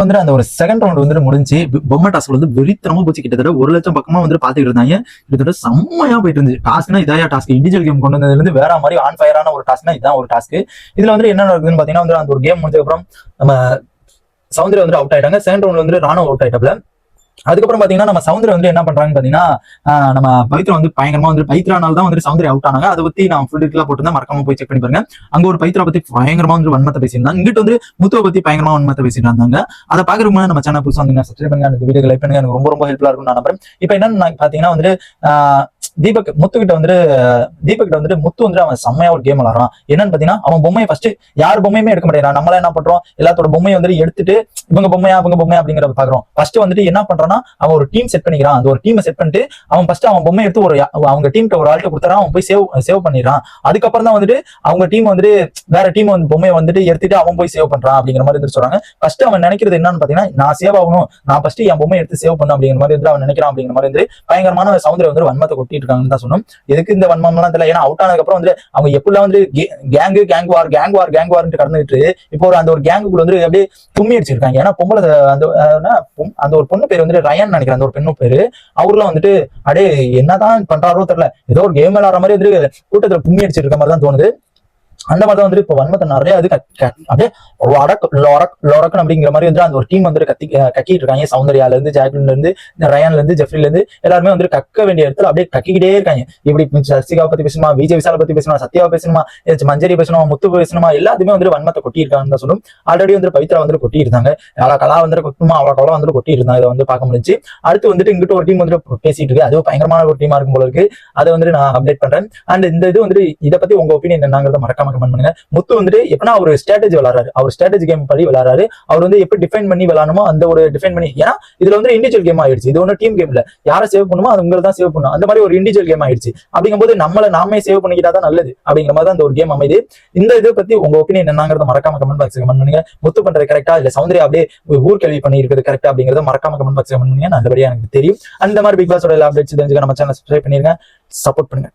வந்து அந்த ஒரு செகண்ட் ரவுண்ட் வந்து முடிஞ்சு பொம்மை டாஸ்க் வந்து வெறித்தனமா போச்சு. கிட்டத்தட்ட 1,00,000 பக்கமா வந்து பாத்துட்டு இருந்தாங்க. கிட்டத்தட்ட செம்மையா போயிட்டு இருந்துச்சு. டாஸ்க்னா இதாயா டாஸ்க், இண்டிவிஜுவல் கேம் கொண்டு வந்ததுல இருந்து வேற மாதிரி ஆன் ஃபயரான ஒரு டாஸ்க்னா இதான் ஒரு டாஸ்க். இதுல வந்து என்ன நடக்குதுன்னு பாத்தீங்கன்னா வந்து அந்த ஒரு கேம் முடிஞ்சதுக்கு அப்புறம் நம்ம சௌந்தர்யா வந்து அவுட் ஆயிட்டாங்க. செகண்ட் ரவுண்ட் வந்து ராணுவ அவுட் ஆயிட்டாப்ல. அதுக்கப்புறம் பாத்தீங்கன்னா நம்ம சௌந்தர்யா வந்து என்ன பண்றாங்கன்னு பாத்தீங்கன்னா நம்ம பவித்ரா வந்து பயங்கரமா வந்து பவித்ரானால தான் வந்து சௌந்தர்யா அவுட் ஆனாங்க. அதை பத்தி நான் ஃபுல் டீட்டெயிலா போட்டுருந்தேன், மறக்காம போய் செக் பண்ணி பாருங்க. அங்க ஒரு பவித்ரா பத்தி பயங்கரமா வந்து வன்மத்தை பேசியிருந்தாங்க, இங்கிட்ட வந்து முத்துவை பத்தி பயங்கரமா வன்மத்தை பேசிட்டு இருந்தாங்க. அதை பாக்குறதுக்கு முன்னாடி நம்ம சேனல் புதுசா வந்து சப்ஸ்கிரைப் பண்ணுங்க, அந்த வீடியோ லைக் பண்ணுங்க, எனக்கு ரொம்ப ரொம்ப ஹெல்ப்ஃபுல்லா இருக்கும் நான் நம்புறேன். இப்போ என்னன்னு பாத்தீங்கன்னா வந்து தீபக் முத்துக்கிட்ட வந்துட்டு முத்து வந்து அவன் செம்மையா ஒரு கேம் விளாடுறான். என்னன்னு பாத்தீங்கன்னா அவன் பொம்மையை ஃபர்ஸ்ட் யார் பொம்மையுமே எடுக்க மாட்டேங்கிறான். நம்மள என்ன பண்றோம், எல்லாத்தோட பொம்மையை வந்து எடுத்துட்டு இவங்க பொம்மையா அப்படிங்கறத பாக்குறோம். ஃபர்ஸ்ட் வந்துட்டு என்ன பண்றான்னா அவன் ஒரு டீம் செட் பண்ணிக்கிறான். அந்த ஒரு டீமை செட் பண்ணிட்டு அவன் ஃபர்ஸ்ட் அவன் பொம்மை எடுத்து ஒரு அவங்க டீம்கிட்ட ஒரு ஆள்கிட்ட கொடுத்தாரான், அவன் போய் சேவ் பண்ணிடுறான். அதுக்கப்புறம் தான் வந்துட்டு அவங்க டீம் வந்துட்டு வேற டீம் வந்து பொம்மையை வந்துட்டு எடுத்துட்டு அவன் போய் சேவ் பண்றான் அப்படிங்கிற மாதிரி வந்து சொல்றாங்க. ஃபர்ஸ்ட் அவன் நினைக்கிறது என்னன்னு பாத்தீங்கன்னா நான் சேவ் ஆகணும், நான் ஃபர்ஸ்ட் என் பொம்மையை எடுத்து சேவ் பண்ணணும் அப்படிங்கிற மாதிரி வந்து அவன் நினைக்கிறான். அப்படிங்கிற மாதிரி வந்து பயங்கரமான சௌந்தர்யா வந்து வன்மத்தை கொட்டிட்டு இருக்காங்கன்னு தான் சொன்னோம். எதுக்கு இந்த வன்மம்லாம் தெரியல. ஏன்னா அவுட் ஆனதுக்கு அப்புறம் வந்து அவங்க எப்படிலாம் வந்து கேங் வார் கடந்துட்டு இப்போ அந்த ஒரு கேங்குக்குள்ள வந்து அப்படியே தும்மி அடிச்சிருக்காங்க. ஏன்னா பொம்பளை அந்த ஒரு பொண்ணு பேர் வந்து ரயன் நினைக்கிறேன், அந்த ஒரு பெண்ணு பேரு. அவர்லாம் வந்துட்டு அடே என்னதான் பண்றாரோ தெரியல, ஏதோ ஒரு கேம் விளையாடுற மாதிரி வந்து கூட்டத்துல தும்மி அடிச்சிட்டு இருக்க மாதிரி தான் தோணுது. அந்த மாதிரி தான் வந்து இப்போ வன்மத்தை நிறைய இது அப்படியே லொரக் அப்படிங்கிற மாதிரி வந்து அந்த ஒரு டீம் வந்து கக்கிட்டு இருக்காங்க. சௌந்தர்யால இருந்து, ஜாக்லின்ல இருந்து, ரயான்ல இருந்து, ஜெஃப்ரில இருந்து எல்லாருமே வந்து கக்க வேண்டிய இடத்துல அப்படியே கக்கிக்கிட்டே இருக்காங்க. இப்படி சசிகாவை பத்தி பேசணுமா, விஜய் விஷாலை பத்தி பேசணுமா, சத்யாவை பேசணுமா, மஞ்சரி பேசணுமா, முத்து பேசணுமா, எல்லாத்துமே வந்து வன்மத்தை கொட்டி இருக்காங்கன்னு தான் சொல்லும். ஆல்ரெடி வந்து பவித்ரா வந்து கொட்டி இருந்தாங்க, கலா வந்து கொட்டுமா அவ்வளோ வந்து கொட்டி இருந்தாங்க. இதை வந்து பார்க்க முடிஞ்சு. அடுத்து வந்துட்டு இங்கிட்ட ஒரு டீம் வந்து பேசிட்டு இருக்கு, அதுவும் பயங்கரமான ஒரு டீமா இருக்கும் போல இருக்கு. அதை வந்து நான் அப்டேட் பண்றேன். அண்ட் இந்த இது வந்து இதை பத்தி உங்க ஒப்பீனியன் என்னங்கிறத மறக்காம கமெண்ட் பண்ணுங்க. முத்து வந்துட்டு எப்படின்னா ஒரு ஸ்ட்ராட்டஜி விளையாடுறாரு, அவர் ஸ்ட்ராட்டஜி கேம் படி விளையாடுறாரு. அவர் வந்து எப்படி டிஃபைன் பண்ணி விளையாடணுமோ அந்த ஒரு டிஃபைன் பண்ணி, ஏன்னா இதுல வந்து இண்டிவிஜுவல் கேம் ஆயிடுச்சு. இது ஒன்னும் டீம் கேம் இல்ல, யாரை சேவ் பண்ணுமோ அது உங்களை தான் சேவ் பண்ணும். அந்த மாதிரி ஒரு இண்டிவிஜுவல் கேம் ஆயிடுச்சு. அப்படிங்கும்போது நம்மள நாமே சேவ் பண்ணிக்கிட்டா தான் நல்லது அப்படிங்கிற மாதிரி தான் அந்த ஒரு கேம் அமைது. இந்த இதை பத்தி உங்க ஒப்பீனியன் என்னங்கிறத மறக்காம கமெண்ட் பாக்ஸ் கமெண்ட் பண்ணுங்க. முத்து பண்றது கரெக்டா இல்ல சௌந்தர்யா அப்படியே ஊர் கேள்வி பண்ணி இருக்கிறது கரெக்டா அப்படிங்கறத மறக்காம கமெண்ட் பாக்ஸ் கமெண்ட் பண்ணுங்க. நல்லபடியா எனக்கு தெரியும். அந்த மாதிரி பிக் பாஸோட எல்லா அப்டேட்ஸ் தெரிஞ்சுக்க நம்ம சேனல் சப்ஸ்கிரைப் பண்ணிருங்க, சப்போர்ட் பண்ணுங்க.